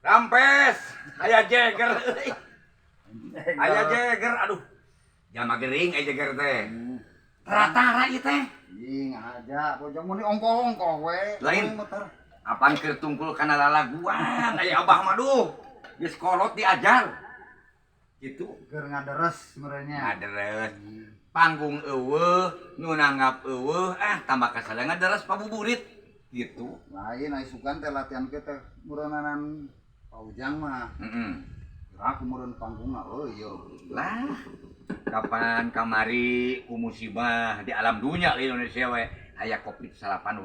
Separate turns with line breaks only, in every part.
Rampes, aya Jagger. Aya Jagger, aduh. Jama gering aya Jagger teh. Tara-tara ieu teh.
Ing aja, pojok mun ongkoh-ongkoh we.
Lain. Apaan keur tungkul kana lalaguan, aya abah mah duh. Geus kolot diajar. Gitu.
Keur ngaderes merenya.
Ngaderes. Panggung eueuh, nu nanggap eueuh, tambah kasada ngaderes pabuburit. Gitu.
Lain isukan teh latihan ke teh meureunnan Paujang mah. Gerak meureun panggungna eueuh.
Lah, kapan kamari ku musibah di alam dunia di Indonesia we aya Covid-19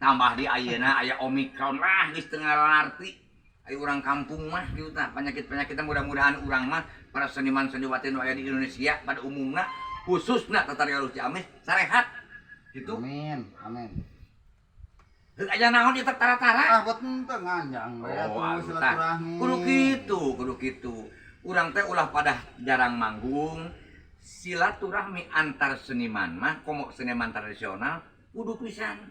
tambah di ayeuna aya Omikron lah geus teu ngaranarti aya urang kampung mah kitu tah penyakit-penyakit mudah-mudahan urang mah para seniman sandiwati nu aya di Indonesia pada umumna khususna Tataria Halus Ciamis sarehat gitu.
Amin, amin.
Aya naon ieu tara-tara?
Boten teu nganjang we atuh silaturahmi.
Kudu kitu. Urang teh ulah pada jarang manggung silaturahmi antar seniman mah komo seniman tradisional kudu pisan.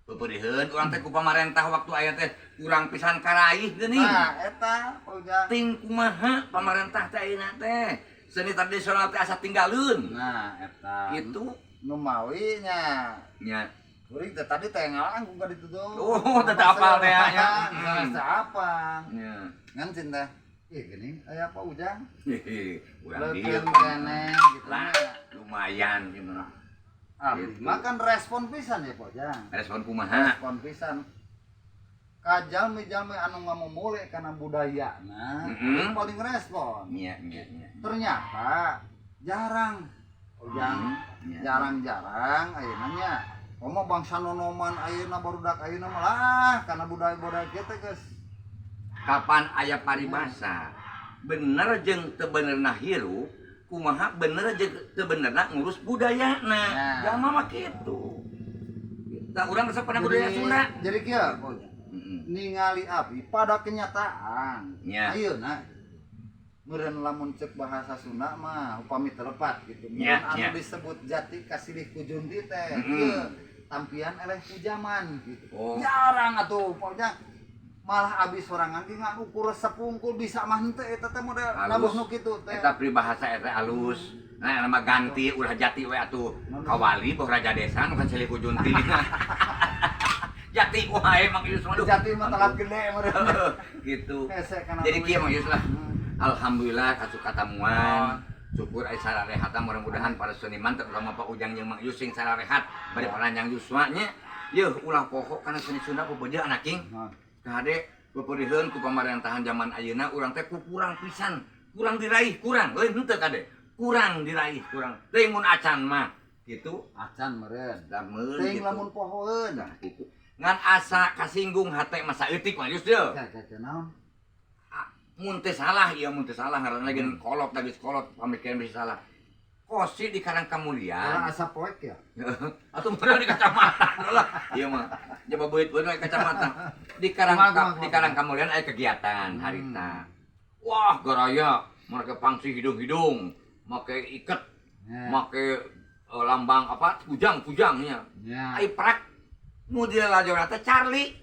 Beupeureuheun urang teh ku pamarentah waktu aya teh urang pisan karaih geuning.
Nah, eta Paujang.
Ting kumaha pamarentah teh ayeuna teh. Seni tradisional teh asa tinggalun.
Nah, eta.
Kitu
Nu mawi nya.
nya.
Kuring teh tadi teh ngalang ka ditu tuh.
Oh, teh apal teh nya.
Teh apa?
Nya.
Ngan cinta. Ih geuning aya Paujang.
Urang dieu
keneh gitu
lah
nya.
lumayan gimana.
Abdi makan respon pisan ya Paujang.
Respon kumaha?
Respon pisan. Jalmi-jalmi anu ngamumule kana budayana,
Mm-mm.
paling respon.
Iya.
Ternyata jarang. Paujang
Iya.
jarang-jarang ayeuna nya. Komo bangsa nonoman ayeuna barudak ayeuna mah lah kana budaya-budaya kieu teh geus.
Kapan aya paribasa bener jeung teu benerna hirup kumaha bener jeung teu benerna ngurus budayana.
Nah.
Jalma mah kitu. Tah urang resep pada budaya Sunda.
Jadi kieu Paujang. Ningali abdi pada kenyataan.
Ya.
Ayeuna meureun lamun ceuk bahasa Sunda mah upami telepat gitu.
Ya,
Anu
ya.
disebut jati kasilih ku Junti teh.
Mm-mm.
Ieu tampian eleh ku zaman gitu.
Oh.
Jarang atuh Paujang. Malah abis sorangan ge nganukur resep unggul bisa mah henteu eta teh model nabuh nu kitu teh.
Eta pribahasa eta alus. Nah, nama ganti ulah jati we atuh. Kawali boh raja desa nu kacelih ku Junti. Jati ku hae Mang Yus mah.
Jati mah telat gede meureun.
Gitu.
Hese kana
Jadi
duit.
kieu Mang Yus lah. Alhamdulillah katamuan. Syukur aya sararehat mudah-mudahan para seniman terutama Pak Ujang jeung Mang Yus sing sararehat bari paranjang Yuswa nya. Yeuh ulah pokok kana seni Sunda pubeujeu anak king. Kade beupeureuheun ku pamerintahan zaman ayeuna urang teh kurang pisan. Kurang diraih, kurang. Lain henteu kade. Kurang diraih, kurang. Teuing mun acan mah gitu.
Acan meureun.
Lamun
Teuing
gitu.
lamun pohoeun.
Nah, gitu. Ngan asa kasinggung hate masa eutik Mang Yus teu.
Naon?
Mun teh salah ieu mun teh salah ngaranna gen kolot da geus kolot pamikiran bisa salah. Kosi di Karang
Ora
Kamulyan.
asa poek ya.
Atuh bener di kacamata lah. Ieu mah. Coba beut-beut we kacamata. Di Karang Kamulyan aya kegiatan harita. Wah, garaya make pangsi hidung-hidung, make iket, make lambang apa? Kujang nya.
Ya.
Ai prak. Nu di lajurna teh Charlie.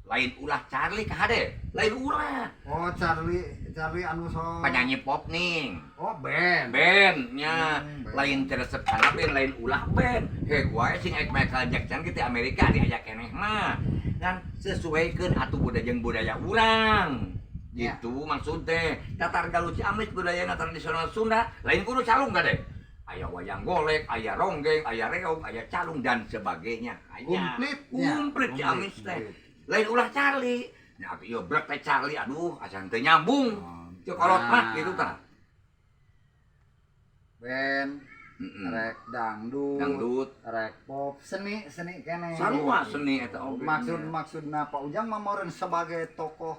Lain ulah Charlie ka hade. Lain ulah.
Oh, Charlie anu so.
Penyanyi pop ning.
Oh, band.
Bandnya
band.
lain teresep kana band lain ulah band gua sing Michael Jackson gitu Amerika diajak keneh mah dan sesuaikeun atuh budaya urang
Ya.
gitu maksud teh Tatar Galuh Ciamis budaya tradisional Sunda lain kudu calung gade aya wayang golek aya ronggeng aya reog aya calung dan sebagainya aya komplit Ciamis teh lain ulah Charlie nya ieu brek teh Charlie aduh acan teu nyambung teu kolot mah gitu tah.
Band, rek dangdut, rek pop, seni keneh.
Sarua seni eta oge.
Maksudna Pak Ujang mah meureun sebagai tokoh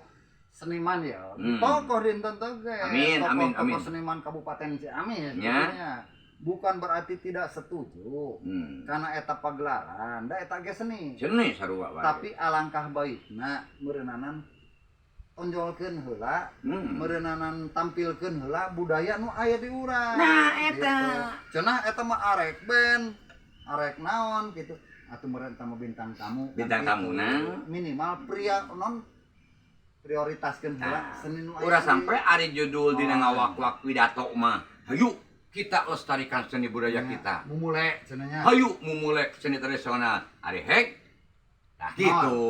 seniman ya.
Hmm.
Tokoh dinten teh ge.
Amin, amin.
Tokoh seniman Kabupaten Ciamis.
Ya.
Sebenarnya. Bukan berarti tidak setuju karena eta pagelaran, da eta ge seni.
Seni sarua bae.
Tapi alangkah baikna meureunnanan tonjolkeun heula, meureunnanan tampilkeun heula budaya nu aya di urang.
Nah, eta.
Gitu. Cenah eta mah arek band, arek naon gitu. Atuh meureun tamu bintang tamu.
Bintang tamuna
minimal pria non prioritaskeun heula seni nu aya
Urang
di-
sampai ari judul dina ngawak-wak pidato mah. Hayu kita lestarikan seni budaya
Nya,
kita.
mumule cenanya.
Hayu memulai seni tradisional. Ari hek. Nah gitu.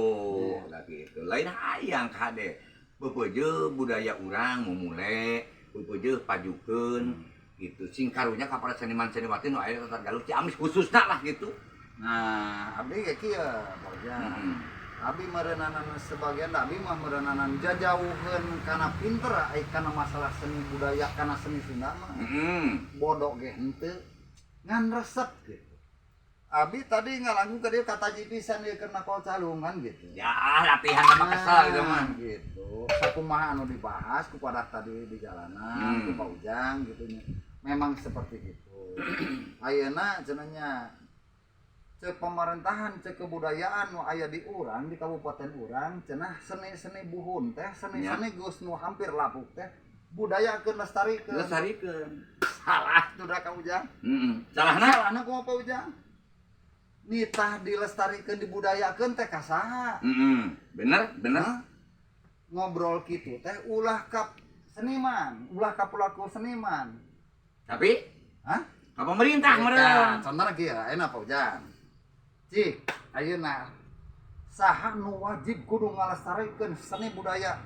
Nah gitu. Lain hayang kade. Bebeuje budaya urang memulai, bebeuje pajukeun gitu. Sing karunya ka para seniman-seniwati nu aya Kota Galuh Ciamis khususna lah gitu.
Nah, abdi ge kieu, Bojang.
Heeh.
Abi meureunanan sebagian abi mah meureunanan jajauheun kana pinter ai kana masalah seni budaya kana seni Sunda mah. Bodoh ge henteu ngan resep gitu. Abi tadi ngalagu ke dia kata jipisan dia kena kol calungan gitu.
Ya latihan sama kesel gitu mah.
Gitu. Sakumaha anu dibahas kepada tadi di jalanan, ku Pak Ujang gitu nya. Memang seperti itu. Ayeuna cenanya cek pemerintahan, cek kebudayaan nu aya di urang di kabupaten urang cenah seni-seni buhun teh, seni-seni geus nu hampir lapuk teh budayakeun lestariikeun.
Lestarikan.
Salah tuh da Kang Ujang.
Salahna?
Salahna kumaha Pak Ujang? Nitah dilestarikeun dibudayakeun teh ka saha?
Bener.
Hah? Ngobrol kitu teh ulah ka seniman, ulah ka pelaku seniman.
Tapi
Hah?
ka pemerintah meureun.
Contohna kieu, ayeuna Pak Ujang. Cik, ayeuna saha nu wajib kudu ngalestarikeun seni budaya?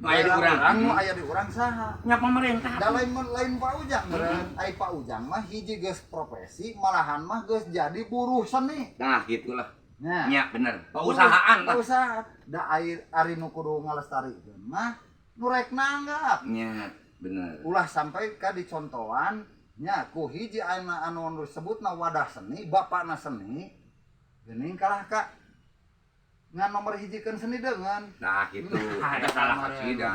Aya di urang.
Nu aya di urang saha?
Nya pemerintah.
Da lain Pak Ujang meureun. Ai Pak Ujang mah hiji geus profesi, malahan mah geus jadi buruh seni.
Nah, gitulah.
Nya.
Nya bener. Pausahaan lah.
Pausahaan. Da ari nu kudu ngalestarikeun mah nu rek nanggap.
Nya bener.
Ulah sampai ka dicontohan nya ku hiji anu disebutna wadah seni, bapakna seni. Geuning kalah ka ngan nomor hijikeun seni deungan.
Nah, gitu. Ada salah kacida.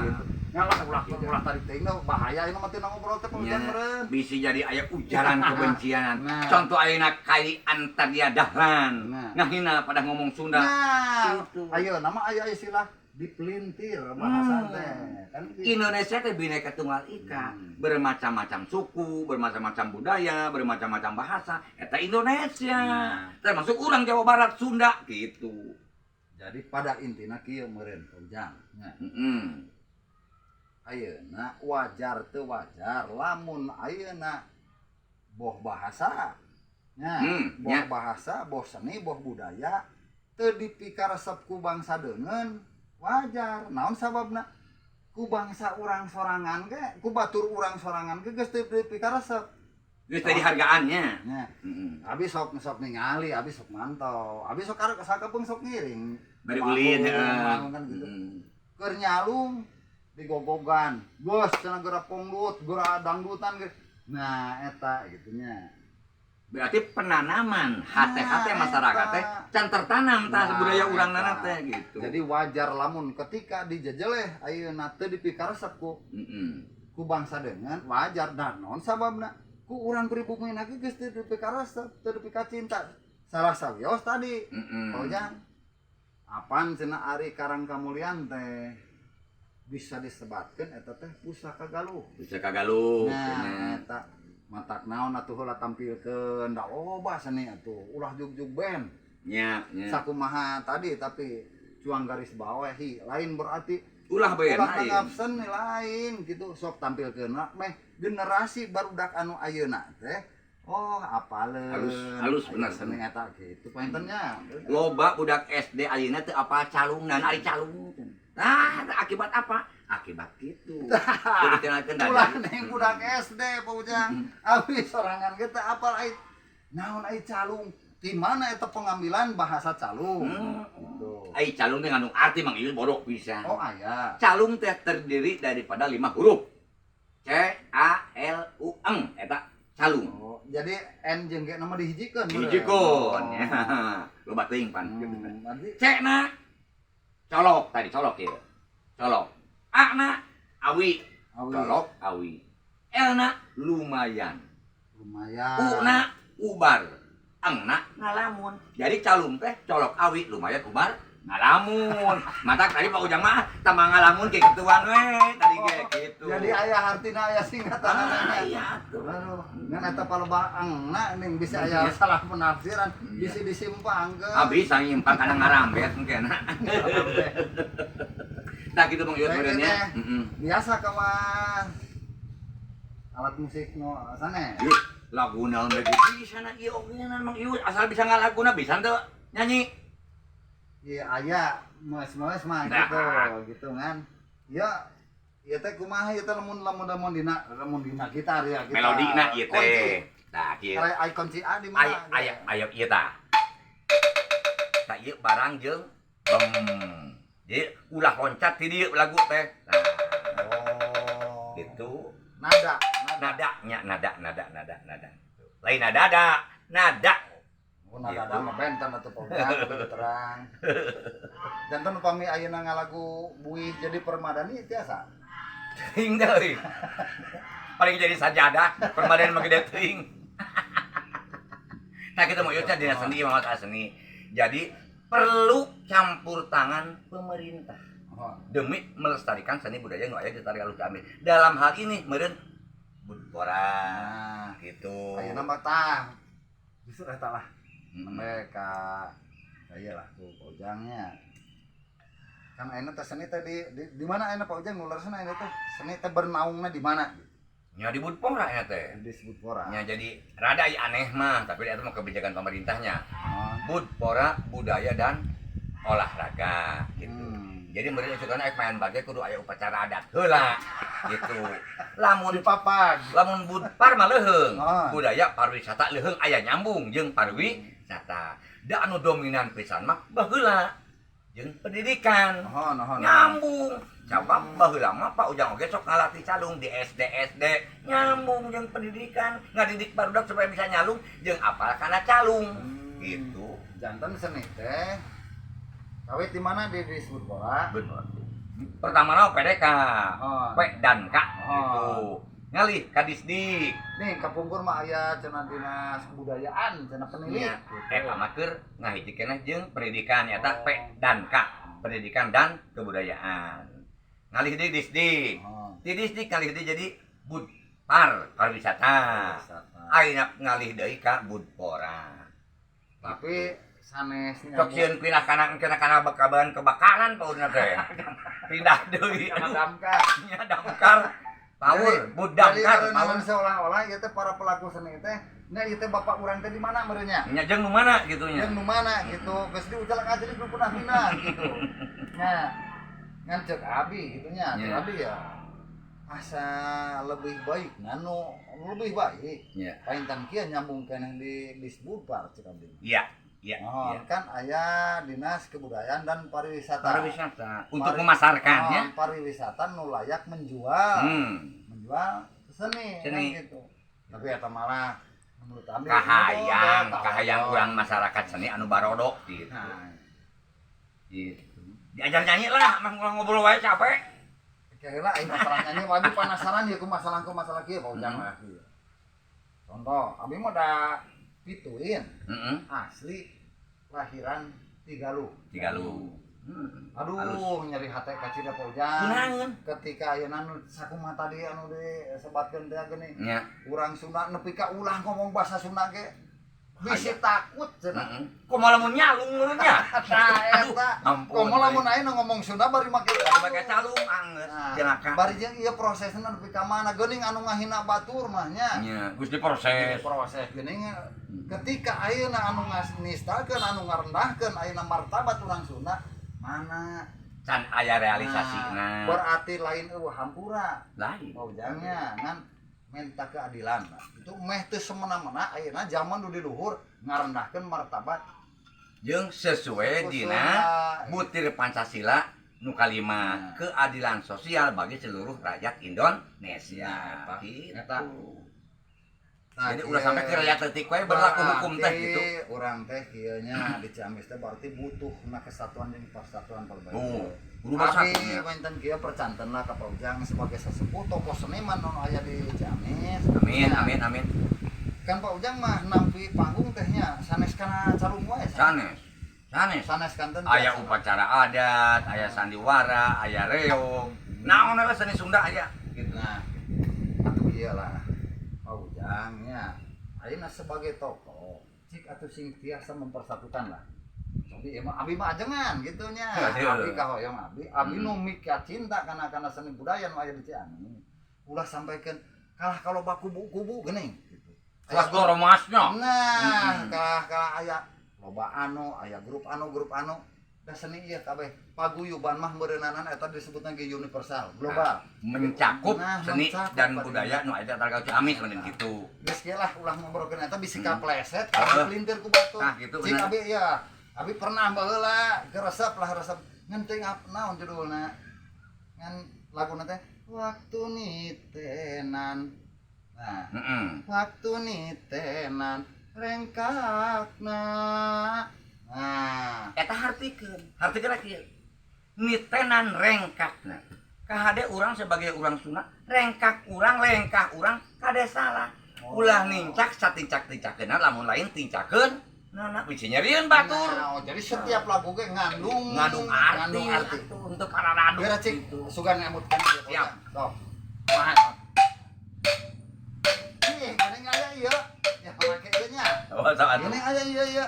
Ngalah ulah tadi teh bahaya ini mah teu ngobrol teh Ujang meureun.
Bisa jadi aya ujaran kebencian.
Nah.
Contoh ayeuna kalian Tadia Dahlan.
Nah.
Ngahina pada ngomong Sunda.
Nah,
Gitu.
ayo nama aya istilah dipelintir bahasa teh. Kan gitu.
Indonesia teh Bhinneka Tunggal Ika, bermacam-macam suku, bermacam-macam budaya, bermacam-macam bahasa. Eta Indonesia, termasuk orang Jawa Barat, Sunda, gitu.
Jadi pada intina kieu meureun Ujang. Nya. Ayeuna wajar teu wajar lamun ayeuna boh bahasa. Nya, boh
nya.
bahasa, boh seni, boh budaya teu dipikaresep ku bangsa deungeun wajar. Naon sababna? Ku bangsa urang sorangan ge, ku batur urang sorangan ge geus teu dipikaresep.
Geus tadi hargaannya.
Nya. Abi sok ningali, abi sok mantau, abi sok karek sakepeung sok ngiring.
Bari ulin
kan gitu. Keur nyalung digogogan. Geus cenah geura ponggut, geura dangdutan ge. Nah, eta gitunya.
Berarti penanaman hati-hati masyarakat teh can tertanam tah budaya urang nana teh gitu.
Jadi wajar lamun ketika dijejeleh ayeuna teu dipikaresep ku bangsa deungeun wajar dan naon sababna ku urang pribumi lagi geus teu dipikaresep, teu dipikacinta. Salah sawios tadi. Ujang. Apaan cenah Ari Karang Kamulyan teh bisa disebatkeun eta teh pusaka Galuh.
Bisa kagaluh.
Nah, eta matak naon atuh heula tampilkeun da loba seni atuh ulah jugjug band.
Nya.
Sakumaha tadi tapi cuang garis bawahi lain berarti
Ulah bae
ulah
lain.
tanggap seni lain gitu sok tampilkeun meh generasi barudak anu ayeuna teh oh apaleun
Halus bener
seni eta gitu paintennya.
Loba budak SD ayeuna teu apal calung dan ari calung. Nah, akibat apa? Akibat gitu. Jadi kenalkeun
Ulah neng budak SD Pak Ujang. Abi sorangan kita apal ai naon ai calung. Di mana eta pengambilan bahasa calung? Gitu.
Ai calung teh ngandung arti mang ieu bodoh pisan.
Oh aya.
Calung teh terdiri daripada 5 huruf. C A L U N eta calung.
Oh, jadi N jeung G nama dihijikeun.
Hijikeun. Loba teuing pan.
Berarti
C na colok tadi colok ieu. Colok. A na awi. Colok awi. L na lumayan.
lumayan.
U na ubar. Ang na ngalamun. Jadi calung teh colok awi lumayan ubar ngalamun. Mata tadi Pak Ujang mah tambah ngalamun kayak gituan we tadi kayak gitu.
Jadi aya hartina aya singkatanana.
Iya tuh.
Aduh, ngan eta palebah angna ning bisa aya salah penafsiran, bisa disimpangkeun.
Abis nyimpan kana ngarambet mungkin. Nah gitu Bang Yus
Teh,
merenya.
teh. Biasa kawan alat musik no sana.
Yus lagu naon lagi di sana ieu oge na Bang Yus asal bisa ngalaguna bisa teu nyanyi.
Iya aya mes-mes mah
Nah.
gitu kan. Ya ieu teh kumaha ieu teh lamun dina gitar ya kita.
Melodina ieu
kunci.
teh. Nah kieu.
Aya kunci A di mana?
Aya ieu tah. Tah ieu barang jeung jadi ulah loncat di dieu lagu teh. Nah,
Oh.
gitu.
Nada.
Nadanya nada. Lain nada.
Oh, nada
Gitu.
mah benten atuh pokoknya kudu terang. Janten upami ayeuna ngalagu buih jadi permadani tiasa.
Teuing deui. Paling jadi sajadah, permadani mah gede teuing. Nah kita mau yutnya dina seni mah seni. Jadi perlu campur tangan pemerintah
Oh.
demi melestarikan seni budaya nu aya di Tari Alus Ciamis. Dalam hal ini meureun Budpora
Nah,
gitu.
ayeuna mah tah. Justru eta lah.
Mm-mm.
Mereka aya lah tuh Ujangnya. Kan ayeuna teh seni teh di mana ayeuna Pak Ujang nularasna ayeuna teh seni teh bernaungna di mana?
Nya di Budpora nya teh.
Disebut pora.
Nya jadi rada aneh mah, tapi itu mah kebijakan pemerintahnya.
Oh.
Budpora budaya dan olahraga gitu. Jadi meureun sukana main bage kudu aya upacara adat heula gitu. Lamun
Papag.
lamun Budpar mah leuheung,
Oh.
budaya pariwisata leuheung aya nyambung jeung pariwisata. Da anu dominan pisan mah baheula jeung pendidikan.
Noh.
Nyambung. Coba baheula mah Pak Ujang oge sok ngalatih calung di SD nyambung jeung pendidikan, ngadidik barudak supaya bisa nyalung jeung apal kana calung. Gitu.
Janten seni teh kawit di mana disebut pora?
Bener. Pertama na PDK,
Oh.
P dan K
Oh.
gitu. Ngalih ka Disdik.
Nih kapungkur mah aya cenah dinas kebudayaan, cenah penilik.
Nya,
gitu.
pamaker ngahiji keneh jeung pendidikan nyata P dan K, pendidikan dan kebudayaan. Ngalih di Disdik.
Oh.
Di Disdik ngalih deui jadi Budpar pariwisata. Ayeuna ngalih deui ka Budpora.
Tapi sanes
Sok sieun pindah kana kebakaran paurna teh. Pindah deui
sama
aduh.
damkar.
Nya damkar. Power, bud damkar,
power
power.
seolah-olah ieu teh para pelaku seni teh, nya ieu teh bapak urang teh di mana meureun nya?
Nya jeung nu mana gitu nya.
Yang nu mana gitu, geus diujalak aja di grup pernah mina gitu. Nya ngan cek abi gitu nya, cek
Nya.
abi ya. Asa lebih baik nanu lebih baik.
Nya.
Paintan kieu nyambung keneh di disebut par cek abi.
Iya, iya,
Oh,
iya.
kan aya dinas kebudayaan dan pariwisata.
Pariwisata untuk memasarkannya.
Pariwisata nu layak menjual. Menjual seni,
Seni.
kan gitu. Tapi eta malah menurut abi
Kahayang urang masyarakat seni anu barodok gitu.
Nah,
Gitu. Diajar nyanyi lah, mah ngobrol wae capek.
kira aing masalah nyanyi, abi penasaran ya ku masalah kieu Pak Ujang lah. Contoh, abi mah da pituin
Heeh.
asli lahiran Tigaluh.
Tigaluh.
Aduh, nyeri hate ka cida Pak Ujang.
Kunaon?
Ketika ayeuna nu sakumaha tadi anu disebatkeun teh geuning.
Nya.
Urang Sunda nepi ka ulah ngomong bahasa Sunda ge bisi takut cenah.
Heeh. Kumaha lamun nyalung meureun nya?
Tah eta.
Ampun.
Komo lamun ayeuna ngomong Sunda bari make
Pakai calung angeus. Celaka.
Bari jeung ieu prosesna nepi ka mana geuning anu ngahina batur mah nya.
Nya, geus diproses.
Proses geuning ketika ayeuna anu nganistakeun anu ngarendahkeun ayeuna martabat urang Sunda mana
Can aya realisasina.
berarti lain eueuh hampura
Lain.
Ujangnya ngan minta keadilan itu meh teu semena-mena ayeuna zaman nu di luhur ngarendahkeun martabat
Jeung sesuai dina butir Pancasila nu kalima keadilan sosial bagi seluruh rakyat Indonesia.
Eta.
Jadi udah sampai ke rakyat leutik we berlaku hukum teh gitu.
Urang teh kieu nya di Ciamis teh berarti butuh kesatuan jeung persatuan
Tuh,
perbaikan.
kudu bersatu
Abi
nya.
wonten kieu percanten lah ka Pak Ujang sebagai sesepuh tokoh seniman nu aya di Ciamis.
Amin.
Kan Pak Ujang mah nampi panggung teh nya sanes kana calung wae.
Sanes.
Sanes kanten.
Aya upacara adat, aya sandiwara, aya reog. Naon we seni Sunda aya gitu.
Nah, atuh ieu lah. Pak Ujang nya ayeuna sebagai tokoh cik atuh sing tiasa mempersatukan lah. Abi mah ajengan gitunya.
Iya.
Abi kahoyong abi nu mika cinta kana seni budaya nu aya di Ciamis. Ulah sampaikan kalah kalau baku kubu geuning gitu.
Kelas goromasnya.
Nah, kalah aya loba aya grup da seni ieu kabeh paguyuban mah beureunanan eta disebutna ge universal, global.
Mencakup seni
mencakup
dan budaya nu aya di Ciamis meureun kitu.
Geus ge lah ulah ngobrolkeun eta bisi kapleset ka pelintir ku batu.
Nah, gitu
Cik
bener.
abi ya. Abi pernah baheula resep ngenting naon judulna. Ngan laguna teh waktu nitenan. Nah, waktu nitenan rengkakna. Nah,
Eta hartikeun kieu. Nitenan rengkakna. Kahade urang sebagai urang Sunda, rengkah urang kade salah. Ulah nincak satincak-tincakeunna lamun lain tincakeun nah bisi nyerieun batur.
Nah, jadi setiap lagu ge
ngandung arti. Untuk para radu.
Geura cik sugan ngamutkeun kieu.
Siap.
Sok. Kumaha? Ih, geuning aya ieu. Ya make ieu nya.
Oh, saat.
Geuning aya ieu.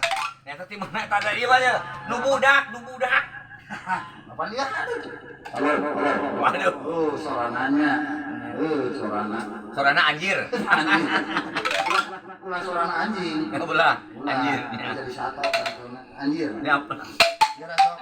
Eta ti mana eta da ieu bae. Nu budak.
Apa dia?
Waduh.
Sorananya. Sorana.
Sorana anjir.
Ulah sorana anjing.
Belah anjir.
Jadi satu anjir.
Ini apa?
Geura sok.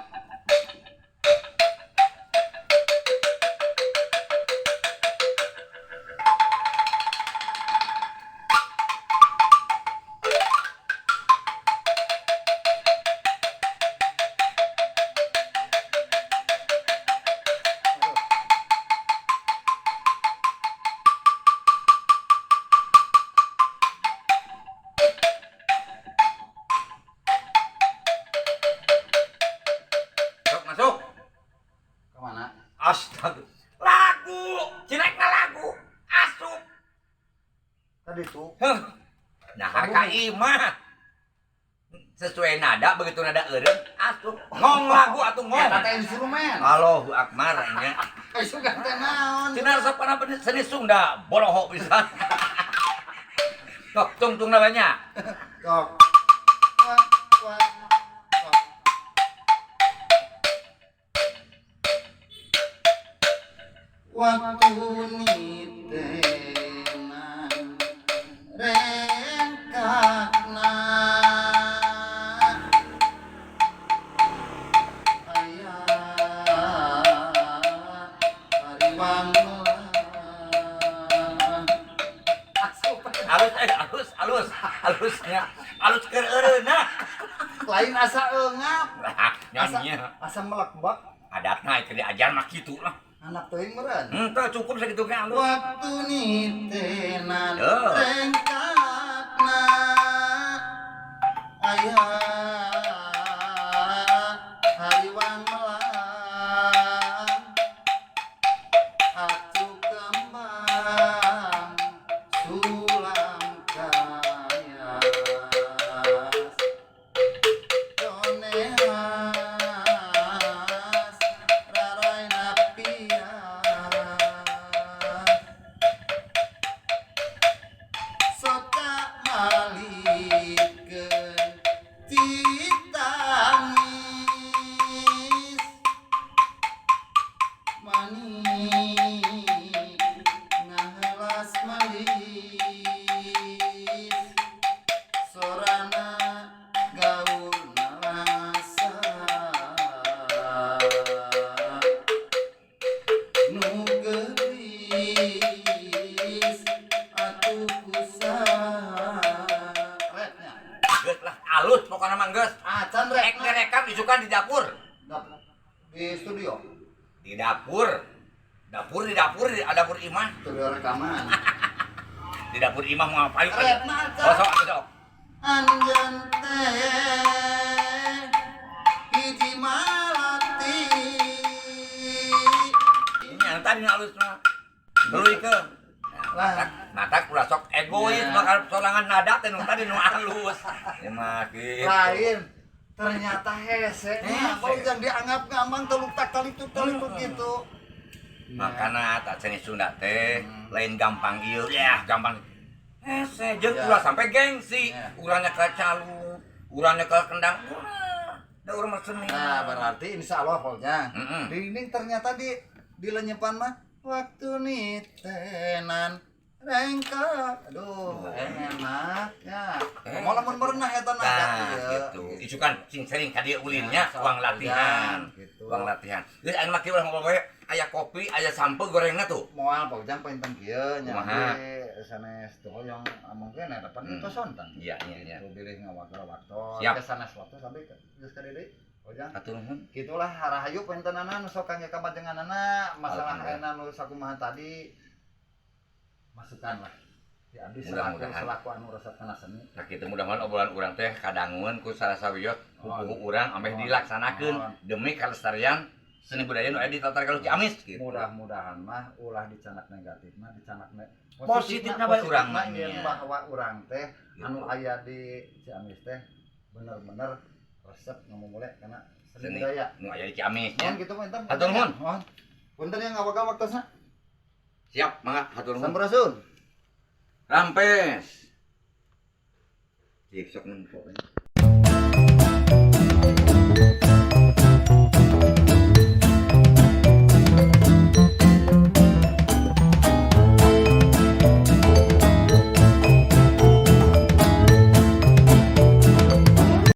Masuk.
Kemana?
Astaga. Lagu. Cinekna lagu. Asup.
Tadi tuh.
Nah, KI mah sesuai nada, begitu nada eureun asup ngong lagu atuh ngong.
Eta teh instrumen.
Allahu Akbar nya.
Sugan teh naon?
Cenah sapana seni Sunda boloho pisan. Tok tungtungna banyak.
Kok. Waktu nitenan rengkakna aya hariwang
Alus keur eureunna.
lain asa eungap
Nyanyinya
asa melekbak
adatna keur diajar mah kitu lah.
anak teuing meureun.
Henteu cukup sakitu ge alus.
Waktu nitenan
Yo.
rengkakna aya hariwang melang atuh kembang sulam kayas donehas raraina pias soka malikeun citangis manis ngahelas malis sorana gaulna rasa nu geulis atuh kusaha retnya
Geus lah alus pokona mah geus.
acan
Ek
retna
direkam isukan di dapur.
di studio
Di dapur. Di dapur imah.
studio rekaman
Di dapur imah mau ngapain?
retna
Oh,
acan
sok.
anjeun teh hiji malati
Ini tadi alus mah. Duluikeun.
Lah.
Mata ulah sok egois bakal solangan nada teh nu tadi nu alus. Ya mah kitu.
lain ternyata hese
Hese.
apa yang dianggap gampang teluk tak kali itu gitu
Makana tak seni Sunda teh lain gampang ieu ya gampang. Hese jeung
Ya.
ulah sampai gengsi.
Ya.
Urangnya ke calu, urangnya ke kendang. Ulah. Da urang mah seni.
Nah, berarti insya Allah pokoknya.
Mm-mm.
Dinding ternyata di lenyepan mah waktu nih tenan rengka. Aduh, enak ya. Mau lamun berenang ya tanah
Gitu. Isukan sing sering ka dieu ulinnya uang latihan.
Gitu.
Uang latihan. Geus anu mah kieu urang ngobrol aya kopi, aya sampo gorengna tuh.
Moal pokoknya penten kieu nya
Kumaha?
di sanes teu yang mungkin ada pan itu sontan.
Iya, iya.
Itu bilih ngawakal waktu.
Siap.
Ke sanes waktu sampai geus ka deui. Pokoknya
Atur nuhun.
gitulah harahayu pentenana nu sok kangge kapanjenganana masalah
Alhamdulillah.
ayeuna nu sakumaha tadi masukan lah ya abdi
Mudah-mudahan.
selaku anu resep kana seni
Nah, kitu mudah-mudahan obrolan urang teh kadangun ku sarasa wios kuku urang ameh
Oh.
dilaksanakeun
Oh.
demi kalestarian seni budaya nu aya di Tatar Galuh Ciamis gitu.
mudah-mudahan mah ulah dicanak negatif mah dicanak
Positifna bae urang mah
ingin
nya.
bahwa urang teh anu
Gitu.
aya di Ciamis teh bener-bener resep ngamumule karena seni
Seni
budaya
nu aya di Ciamis
mohon
nya.
gitu punten
Hatur nuhun.
mohon punten yang ngawagal waktosna
Siap, mangga hatur nuhun.
sampurasun
Rampes. Cik sok nempok.